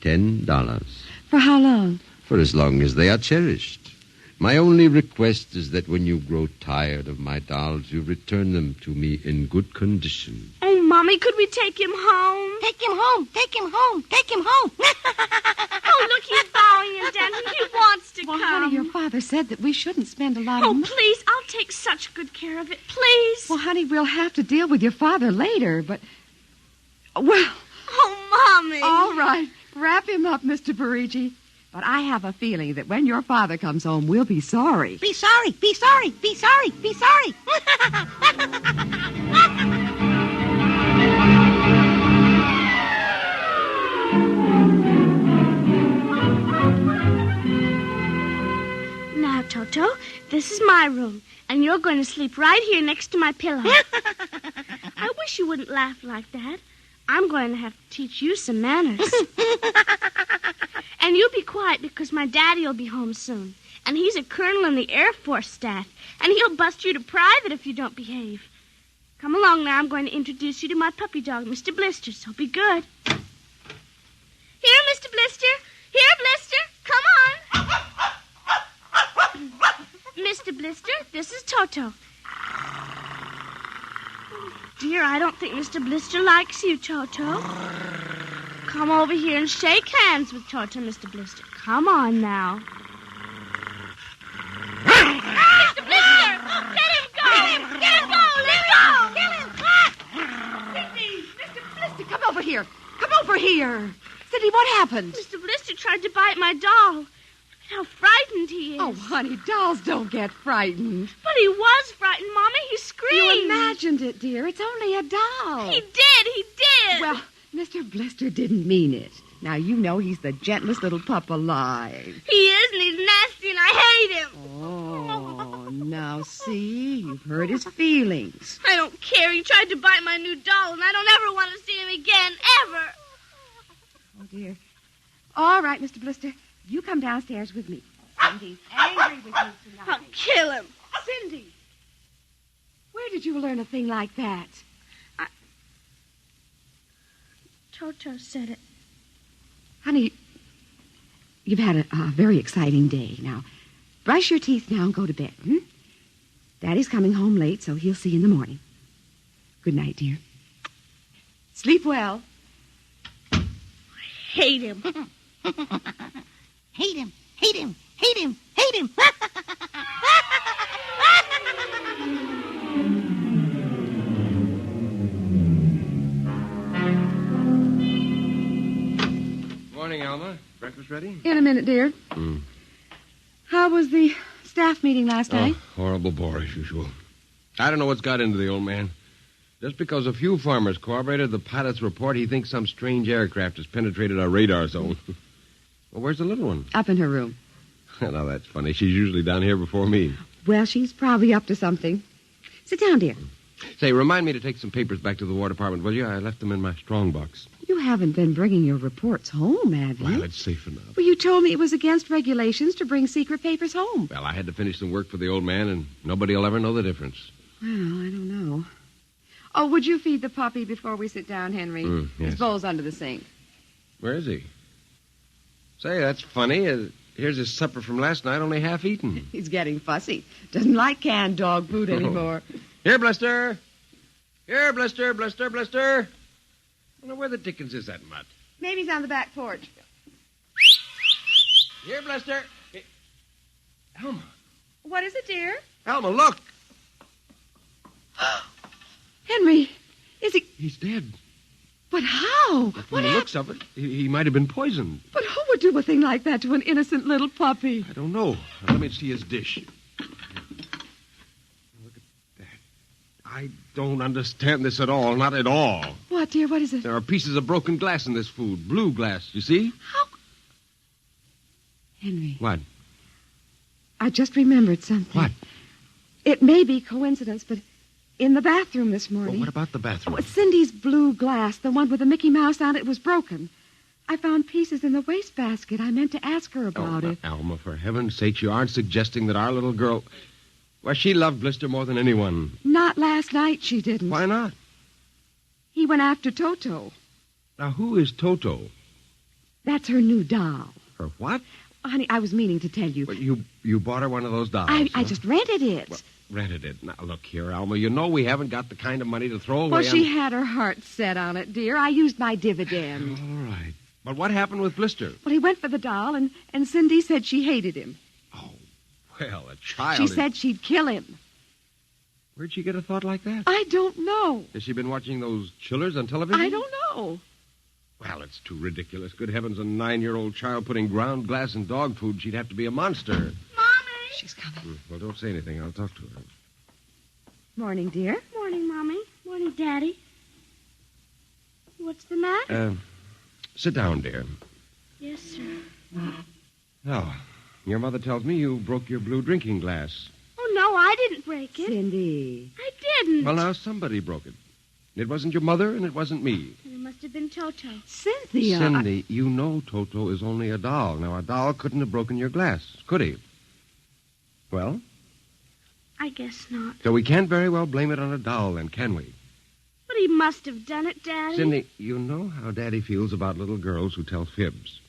$10. For how long? For as long as they are cherished. My only request is that when you grow tired of my dolls, you return them to me in good condition. Oh, Mommy, could we take him home? Take him home. Take him home. Take him home. Oh, look, he's bowing and dancing. He wants to Well, come. honey, your father said that we shouldn't spend a lot of money. Oh, please, I'll take such good care of it. Please. Well, honey, we'll have to deal with your father later, but... Well... Oh, Mommy. All right. Wrap him up, Mr. Perigi. But I have a feeling that when your father comes home, we'll be sorry. Be sorry. Be sorry. Be sorry. Be sorry. Now, Toto, this is my room, and you're going to sleep right here next to my pillow. I wish you wouldn't laugh like that. I'm going to have to teach you some manners. And you be quiet because my daddy will be home soon. And he's a colonel in the Air Force staff. And he'll bust you to private if you don't behave. Come along now. I'm going to introduce you to my puppy dog, Mr. Blister, so be good. Here, Mr. Blister. Here, Blister. Come on. Mr. Blister, this is Toto. Dear, I don't think Mr. Blister likes you, Toto. Come over here and shake hands with Toto, Mr. Blister. Come on now. Mr. Blister! Let him go! Let him go! Let go! Kill him! Cindy! Mr. Blister, come over here. Come over here. Cindy, what happened? Mr. Blister tried to bite my doll. How frightened he is. Oh, honey, dolls don't get frightened. But he was frightened, Mommy. He screamed. You imagined it, dear. It's only a doll. He did. Well, Mr. Blister didn't mean it. Now, you know he's the gentlest little pup alive. He is, and he's nasty, and I hate him. Oh, now see, you've hurt his feelings. I don't care. He tried to bite my new doll, and I don't ever want to see him again, ever. Oh, dear. All right, Mr. Blister. You come downstairs with me. Cindy's angry with you tonight. I'll kill him. Cindy! Where did you learn a thing like that? Toto said it. Honey, you've had a very exciting day. Now, brush your teeth now and go to bed, Daddy's coming home late, so he'll see you in the morning. Good night, dear. Sleep well. I hate him. Hate him. Hate him. Hate him. Hate him. Morning, Alma. Breakfast ready? In a minute, dear. How was the staff meeting last night? Horrible bore as usual. I don't know what's got into the old man. Just because a few farmers corroborated the pilot's report, he thinks some strange aircraft has penetrated our radar zone. Well, where's the little one? Up in her room. Now, that's funny. She's usually down here before me. Well, she's probably up to something. Sit down, dear. Say, remind me to take some papers back to the War Department, will you? I left them in my strong box. You haven't been bringing your reports home, have you? Well, it's safe enough. Well, you told me it was against regulations to bring secret papers home. Well, I had to finish some work for the old man, and nobody will ever know the difference. Well, I don't know. Oh, would you feed the puppy before we sit down, Henry? Yes. His bowl's under the sink. Where is he? Say, that's funny. Here's his supper from last night, only half eaten. He's getting fussy. Doesn't like canned dog food anymore. Here, Blister. Here, Blister, Blister, Blister. I wonder where the dickens is that mutt? Maybe he's on the back porch. Here, Blister. Hey, Alma. What is it, dear? Alma, look. Henry, is he... He's dead. But how? From the looks of it, he might have been poisoned. But who would do a thing like that to an innocent little puppy? I don't know. Let me see his dish. Look at that. I don't understand this at all. Not at all. What, dear? What is it? There are pieces of broken glass in this food. Blue glass, you see? How? Henry. What? I just remembered something. What? It may be coincidence, but in the bathroom this morning... Well, what about the bathroom? Oh, Cindy's blue glass, the one with the Mickey Mouse on it, was broken. I found pieces in the wastebasket. I meant to ask her about it. Alma, for heaven's sake, you aren't suggesting that our little girl... Well, she loved Blister more than anyone. Not last night, she didn't. Why not? He went after Toto. Now, who is Toto? That's her new doll. Her what? Honey, I was meaning to tell you. Well, you bought her one of those dolls. I just rented it. Well, rented it. Now, look here, Alma. You know we haven't got the kind of money to throw away. Well, she had her heart set on it, dear. I used my dividend. All right. But what happened with Blister? Well, he went for the doll, and Cindy said she hated him. Oh, well, a child... She said she'd kill him. Where'd she get a thought like that? I don't know. Has she been watching those chillers on television? I don't know. Well, it's too ridiculous. Good heavens, a 9-year-old child putting ground glass in dog food. She'd have to be a monster. Mommy! She's coming. Well, don't say anything. I'll talk to her. Morning, dear. Morning, Mommy. Morning, Daddy. What's the matter? Sit down, dear. Yes, sir. Oh, your mother tells me you broke your blue drinking glass. Oh, no, I didn't break it. Cindy. I didn't. Well, now, somebody broke it. It wasn't your mother, and it wasn't me. It must have been Toto. Cynthia. Cindy, you know Toto is only a doll. Now, a doll couldn't have broken your glass, could he? Well? I guess not. So we can't very well blame it on a doll, then, can we? But he must have done it, Daddy. Cindy, you know how Daddy feels about little girls who tell fibs.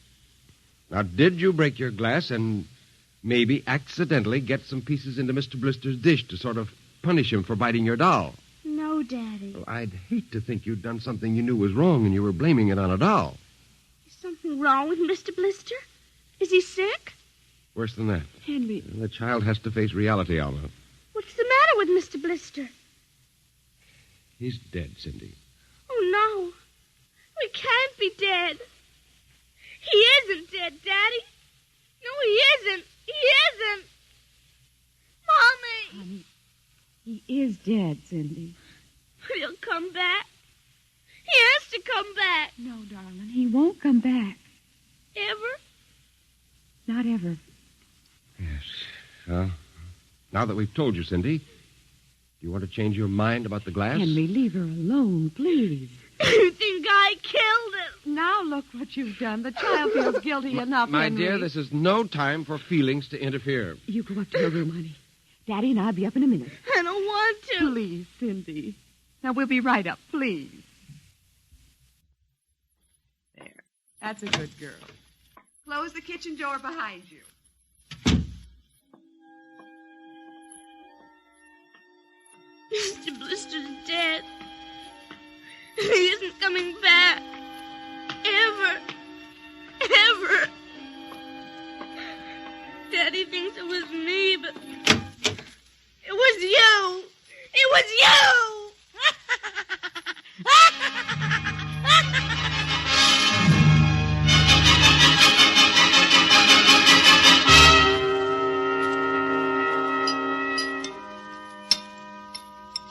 Now, did you break your glass and maybe accidentally get some pieces into Mr. Blister's dish to sort of punish him for biting your doll? No, Daddy. Well, I'd hate to think you'd done something you knew was wrong and you were blaming it on a doll. Is something wrong with Mr. Blister? Is he sick? Worse than that. Henry. The child has to face reality, Alma. What's the matter with Mr. Blister? He's dead, Cindy. Oh, no. We can't be dead. He isn't dead, Daddy. No, he isn't. He isn't. Mommy. Honey, he is dead, Cindy. But he'll come back. He has to come back. No, darling, he won't come back. Ever? Not ever. Yes. Well, now that we've told you, Cindy, do you want to change your mind about the glass? Henry, leave her alone, please. You think I killed him? Now look what you've done. The child feels guilty enough, My Henry. dear, this is no time for feelings to interfere. You go up to her room, honey. Daddy and I'll be up in a minute. I don't want to. Please, Cindy. Now, we'll be right up, please. There. That's a good girl. Close the kitchen door behind you. Mr. Blister's dead. He isn't coming back. Ever. Ever. Daddy thinks it was me, but it was you. It was you.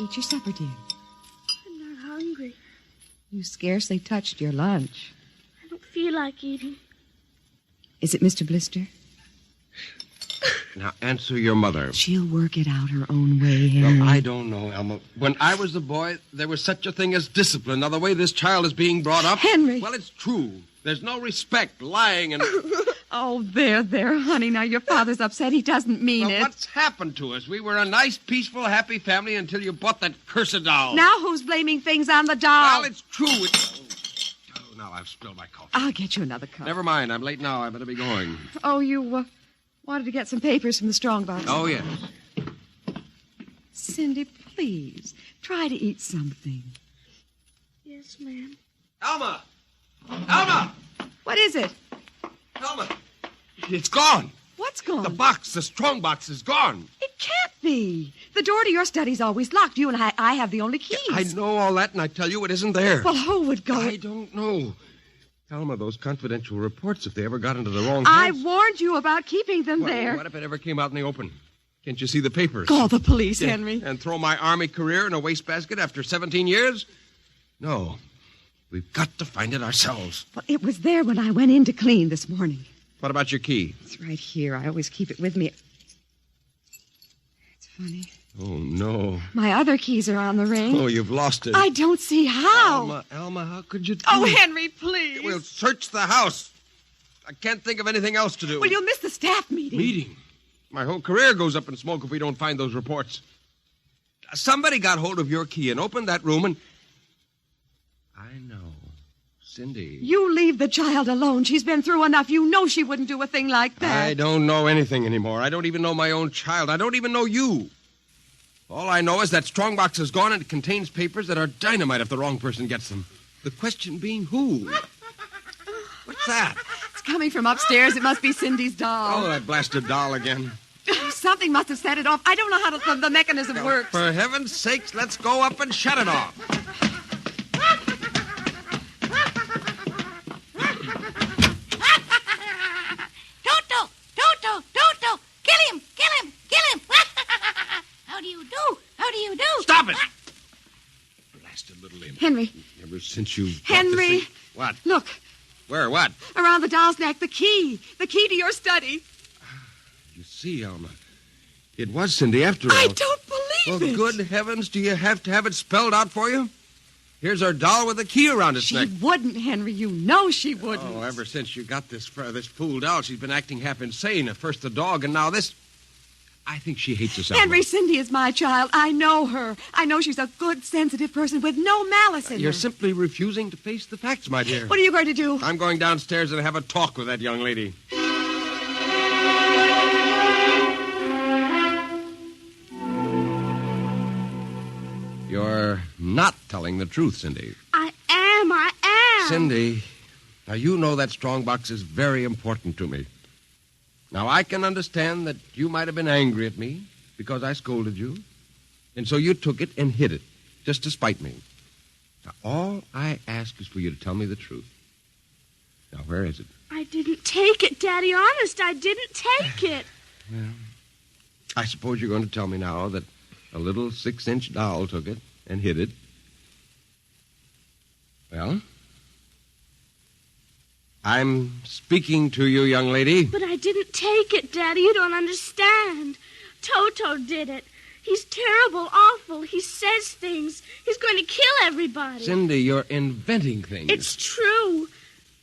Eat your supper, dear. I'm not hungry. You scarcely touched your lunch. I don't feel like eating. Is it Mr. Blister? Now, answer your mother. She'll work it out her own way, Henry. Well, I don't know, Elma. When I was a boy, there was such a thing as discipline. Now, the way this child is being brought up... Henry! Well, it's true. There's no respect, lying, and... Oh, there, honey. Now, your father's upset. He doesn't mean it. What's happened to us? We were a nice, peaceful, happy family until you bought that cursed doll. Now who's blaming things on the doll? Well, it's true. now I've spilled my coffee. I'll get you another cup. Never mind. I'm late now. I better be going. Oh, you wanted to get some papers from the strongbox. Oh, yes. Cindy, please, try to eat something. Yes, ma'am. Alma! Alma! What is it? Alma! It's gone. What's gone? The strong box is gone. It can't be. The door to your study's always locked. You and I have the only keys. I know all that, and I tell you it isn't there. Well, who would go? I don't know. Alma, those confidential reports, if they ever got into the wrong I hands... warned you about keeping them there. What if it ever came out in the open? Can't you see the papers? Call the police, Henry. And throw my Army career in a wastebasket after 17 years? No. We've got to find it ourselves. Well, it was there when I went in to clean this morning. What about your key? It's right here. I always keep it with me. It's funny. Oh, no. My other keys are on the ring. Oh, you've lost it. I don't see how. Alma, how could you do Oh, it? Henry, please. We'll search the house. I can't think of anything else to do. Well, you'll miss the staff meeting. Meeting? My whole career goes up in smoke if we don't find those reports. Somebody got hold of your key and opened that room and... I know. Cindy. You leave the child alone. She's been through enough. You know she wouldn't do a thing like that. I don't know anything anymore. I don't even know my own child. I don't even know you. All I know is that strongbox is gone and it contains papers that are dynamite if the wrong person gets them. The question being who? What's that? It's coming from upstairs. It must be Cindy's doll. Oh, that blasted doll again. Something must have set it off. I don't know how the mechanism works. For heaven's sakes, let's go up and shut it off. Toto! Kill him! How do you do? Stop it! Blasted little imp. Henry. Ever since you... Henry. What? Look. Where? What? Around the doll's neck. The key. The key to your study. You see, Alma, it was Cindy after all. I don't believe it. Well, good heavens, do you have to have it spelled out for you? Here's our doll with a key around its neck. She wouldn't, Henry. You know she wouldn't. Oh, ever since you got this fool doll, she's been acting half insane. At first the dog, and now this. I think she hates us, Alma. Henry, Cindy is my child. I know her. I know she's a good, sensitive person with no malice in You're her. simply refusing to face the facts, my dear. What are you going to do? I'm going downstairs and have a talk with that young lady. You're not telling the truth, Cindy. I am. Cindy, now you know that strongbox is very important to me. Now, I can understand that you might have been angry at me because I scolded you. And so you took it and hid it, just to spite me. Now, all I ask is for you to tell me the truth. Now, where is it? I didn't take it, Daddy. Honest, I didn't take it. Well, I suppose you're going to tell me now that a little 6-inch doll took it and hid it. Well, I'm speaking to you, young lady. But I didn't take it, Daddy. You don't understand. Toto did it. He's terrible, awful. He says things. He's going to kill everybody. Cindy, you're inventing things. It's true.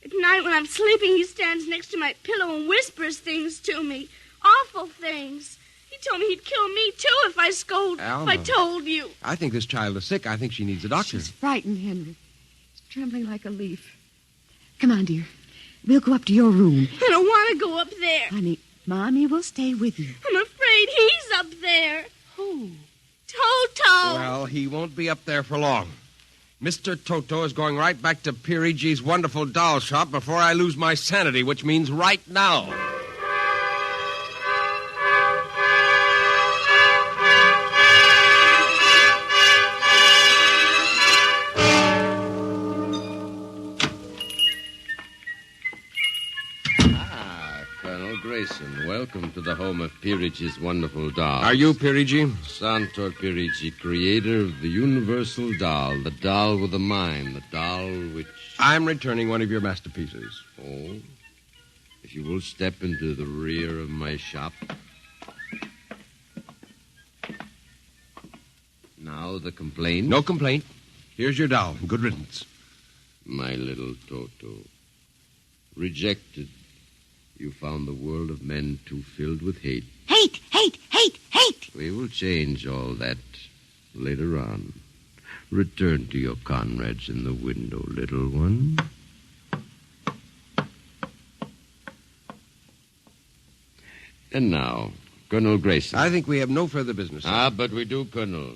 At night when I'm sleeping, he stands next to my pillow and whispers things to me. Awful things. He told me he'd kill me, too, if I scold, Alma. if I told you. I think this child is sick. I think she needs a doctor. She's frightened, Henry. She's trembling like a leaf. Come on, dear. We'll go up to your room. I don't want to go up there. Honey, Mommy will stay with you. I'm afraid he's up there. Who? Toto. Well, he won't be up there for long. Mr. Toto is going right back to Perigi's wonderful doll shop before I lose my sanity, which means right now. Grayson, welcome to the home of Perigi's wonderful doll. Are you Perigi? Santor Perigi, creator of the universal doll, the doll with a mind, the doll which... I'm returning one of your masterpieces. Oh? If you will step into the rear of my shop. Now the complaint? No complaint. Here's your doll. Good riddance. My little Toto. Rejected. You found the world of men too filled with hate. Hate! We will change all that later on. Return to your comrades in the window, little one. And now, Colonel Grayson. I think we have no further business. Sir. But we do, Colonel.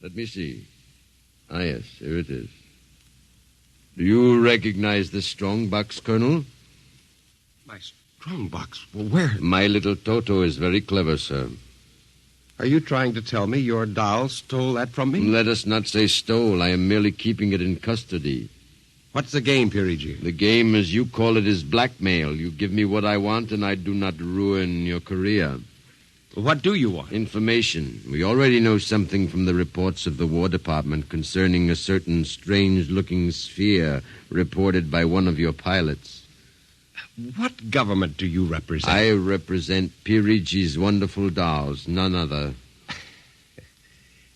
Let me see. Yes, here it is. Do you recognize this strong box, Colonel? My strong box? Well, where? My little Toto is very clever, sir. Are you trying to tell me your doll stole that from me? Let us not say stole. I am merely keeping it in custody. What's the game, Perigi? The game, as you call it, is blackmail. You give me what I want, and I do not ruin your career. What do you want? Information. We already know something from the reports of the War Department concerning a certain strange-looking sphere reported by one of your pilots. What government do you represent? I represent Perigi's wonderful dolls, none other.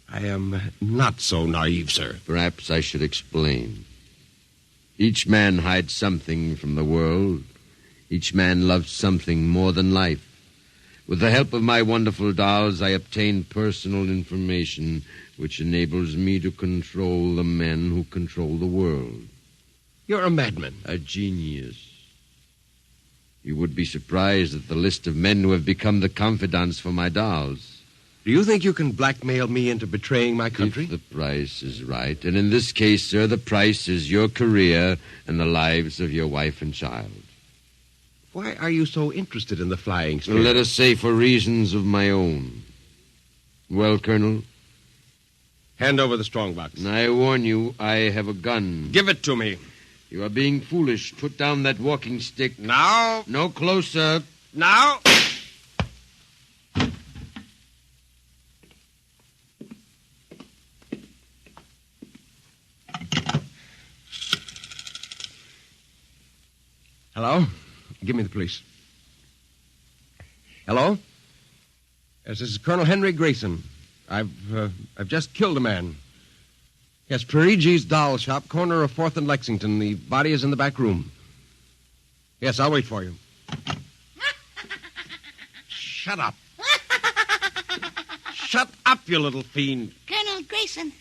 I am not so naive, sir. Perhaps I should explain. Each man hides something from the world. Each man loves something more than life. With the help of my wonderful dolls, I obtain personal information which enables me to control the men who control the world. You're a madman. A genius. You would be surprised at the list of men who have become the confidants for my dolls. Do you think you can blackmail me into betraying my country? If the price is right. And in this case, sir, the price is your career and the lives of your wife and child. Why are you so interested in the flying sphere? Let us say for reasons of my own. Well, Colonel? Hand over the strongbox. I warn you, I have a gun. Give it to me. You are being foolish. Put down that walking stick. Now. No closer. Now. Hello? Give me the police. Hello? Yes, this is Colonel Henry Grayson. I've just killed a man. Yes, Perigi's doll shop, corner of 4th and Lexington. The body is in the back room. Yes, I'll wait for you. Shut up. Shut up, you little fiend. Colonel Grayson.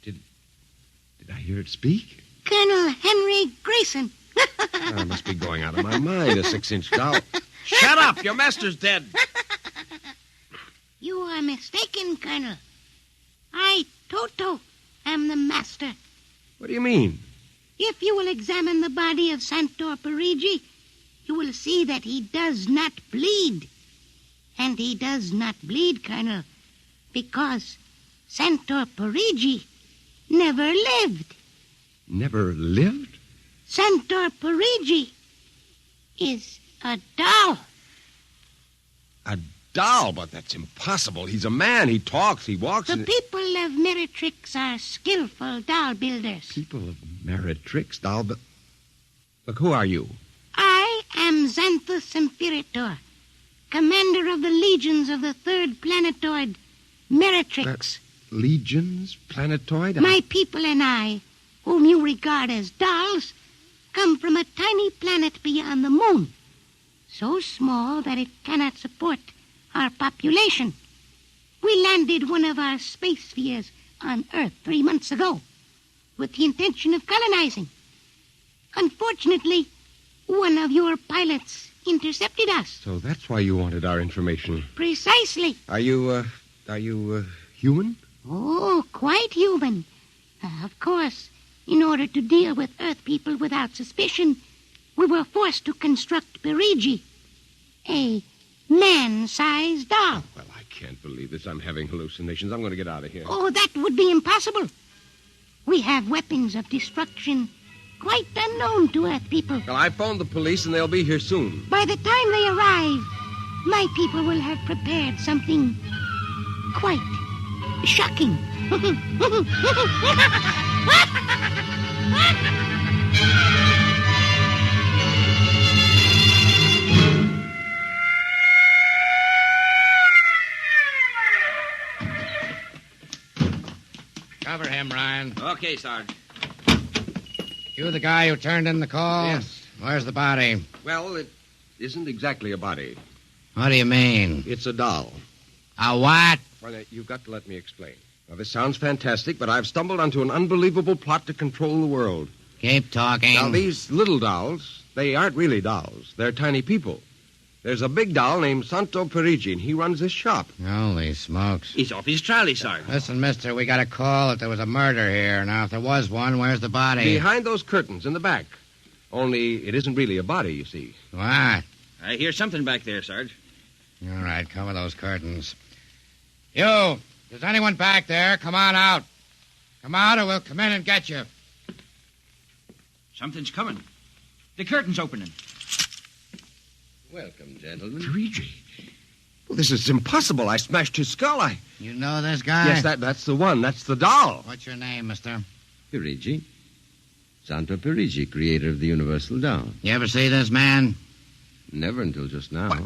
Did I hear it speak? Colonel Henry Grayson. I must be going out of my mind, a 6-inch doll. Shut up! Your master's dead. You are mistaken, Colonel. I, Toto, am the master. What do you mean? If you will examine the body of Santor Perigi, you will see that he does not bleed. And he does not bleed, Colonel, because Santor Perigi never lived. Never lived? Santor Perigi is a doll. A doll? But that's impossible. He's a man. He talks. He walks. The people of Meretrix are skillful doll builders. People of Meretrix? Doll builders? Look, who are you? I am Xanthus Imperator, commander of the legions of the 3rd planetoid, Meretrix. Legions? Planetoid? My people and I, whom you regard as dolls, come from a tiny planet beyond the moon, so small that it cannot support our population. We landed one of our space spheres on Earth 3 months ago with the intention of colonizing. Unfortunately, one of your pilots intercepted us. So that's why you wanted our information. Precisely. Are you human? Oh, quite human. Of course, in order to deal with Earth people without suspicion, we were forced to construct Perigi, a man-sized doll. Well, I can't believe this. I'm having hallucinations. I'm going to get out of here. Oh, that would be impossible. We have weapons of destruction quite unknown to Earth people. Well, I phoned the police, and they'll be here soon. By the time they arrive, my people will have prepared something quite shocking. Cover him, Ryan. Okay, Sarge. You the guy who turned in the call? Yes. Where's the body? Well, it isn't exactly a body. What do you mean? It's a doll. A what? Well, you've got to let me explain. Now, this sounds fantastic, but I've stumbled onto an unbelievable plot to control the world. Keep talking. Now, these little dolls, they aren't really dolls. They're tiny people. There's a big doll named Santo Perigi, and he runs this shop. Holy smokes. He's off his trolley, Sergeant. Listen, mister, we got a call that there was a murder here. Now, if there was one, where's the body? Behind those curtains in the back. Only it isn't really a body, you see. What? I hear something back there, Sarge. All right, cover those curtains. You, is anyone back there? Come on out. Come out or we'll come in and get you. Something's coming. The curtain's opening. Welcome, gentlemen. Perigi. Well, this is impossible. I smashed his skull. You know this guy? Yes, that's the one. That's the doll. What's your name, mister? Perigi. Santo Perigi, creator of the Universal Doll. You ever see this man? Never until just now. What?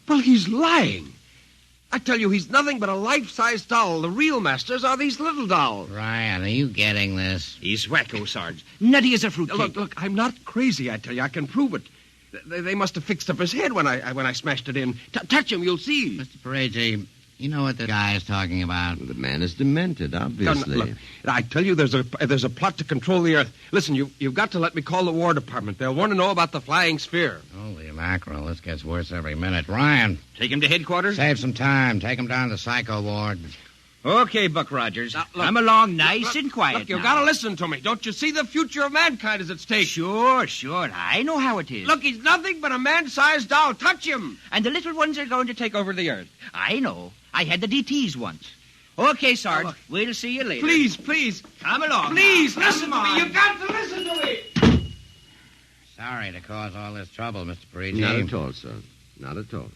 Well, he's lying. I tell you, he's nothing but a life-size doll. The real masters are these little dolls. Ryan, are you getting this? He's wacko, Sarge. Nutty as a fruitcake. Look, I'm not crazy, I tell you. I can prove it. They must have fixed up his head when I smashed it in. Touch him, you'll see. Mr. Perigi, you know what the guy is talking about. Well, the man is demented, obviously. Look, I tell you, there's a plot to control the Earth. Listen, you've got to let me call the War Department. They'll want to know about the flying sphere. Holy mackerel, this gets worse every minute. Ryan. Take him to headquarters? Save some time. Take him down to the psycho ward. Okay, Buck Rogers. Come along nice and quiet. Look, you've got to listen to me. Don't you see the future of mankind is at stake? Sure. I know how it is. Look, he's nothing but a man-sized doll. Touch him. And the little ones are going to take over the Earth. I know. I had the DTs once. Okay, Sarge. We'll see you later. Please. Come along. Please, now. listen to me. You've got to listen to me. Sorry to cause all this trouble, Mr. Perigi. Not at all, sir. Not at all.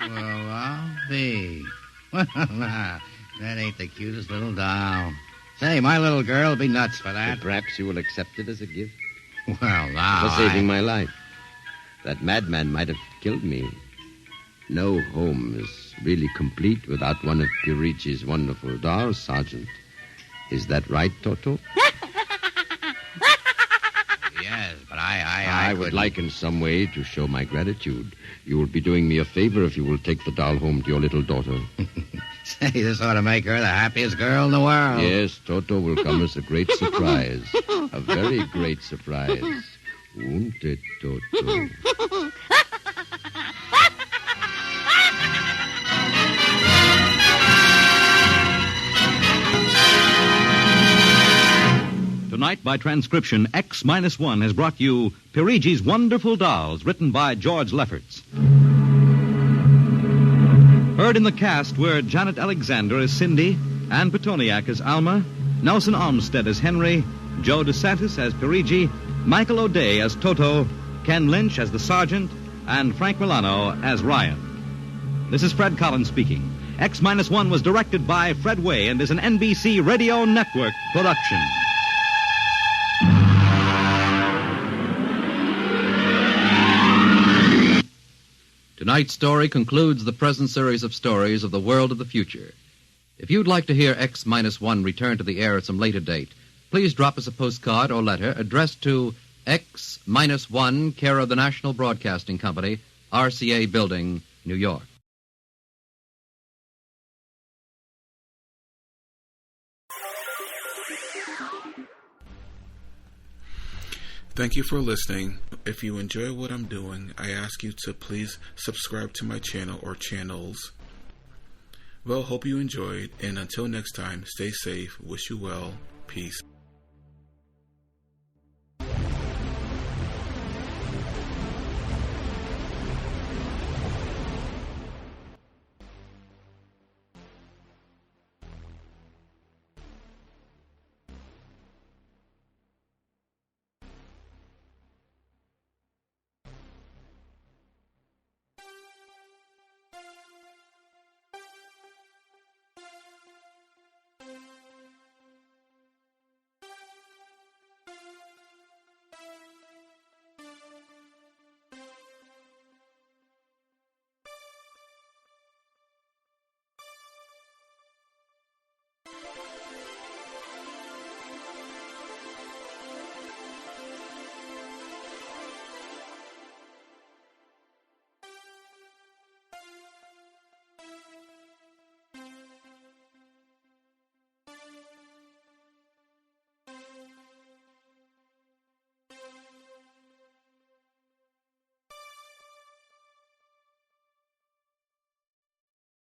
Well, I'll be. Well, that ain't the cutest little doll. Say, my little girl will be nuts for that. But perhaps you will accept it as a gift. Well, now, for saving my life. That madman might have killed me. No home is really complete without one of Perigi's wonderful dolls, Sergeant. Is that right, Toto? Yes, but I would like in some way to show my gratitude. You will be doing me a favor if you will take the doll home to your little daughter. Say, this ought to make her the happiest girl in the world. Yes, Toto will come as a great surprise. A very great surprise. Won't it, Toto? Tonight, by transcription, X-1 has brought you Perigi's Wonderful Dolls, written by George Lefferts. Heard in the cast were Janet Alexander as Cindy, Ann Petoniak as Alma, Nelson Armstead as Henry, Joe DeSantis as Perigi, Michael O'Day as Toto, Ken Lynch as the Sergeant, and Frank Milano as Ryan. This is Fred Collins speaking. X-1 was directed by Fred Way and is an NBC Radio Network production. Tonight's story concludes the present series of stories of the world of the future. If you'd like to hear X-1 return to the air at some later date, please drop us a postcard or letter addressed to X-1, care of the National Broadcasting Company, RCA Building, New York. Thank you for listening. If you enjoy what I'm doing, I ask you to please subscribe to my channel or channels. Well, hope you enjoyed, and until next time, stay safe, wish you well, peace.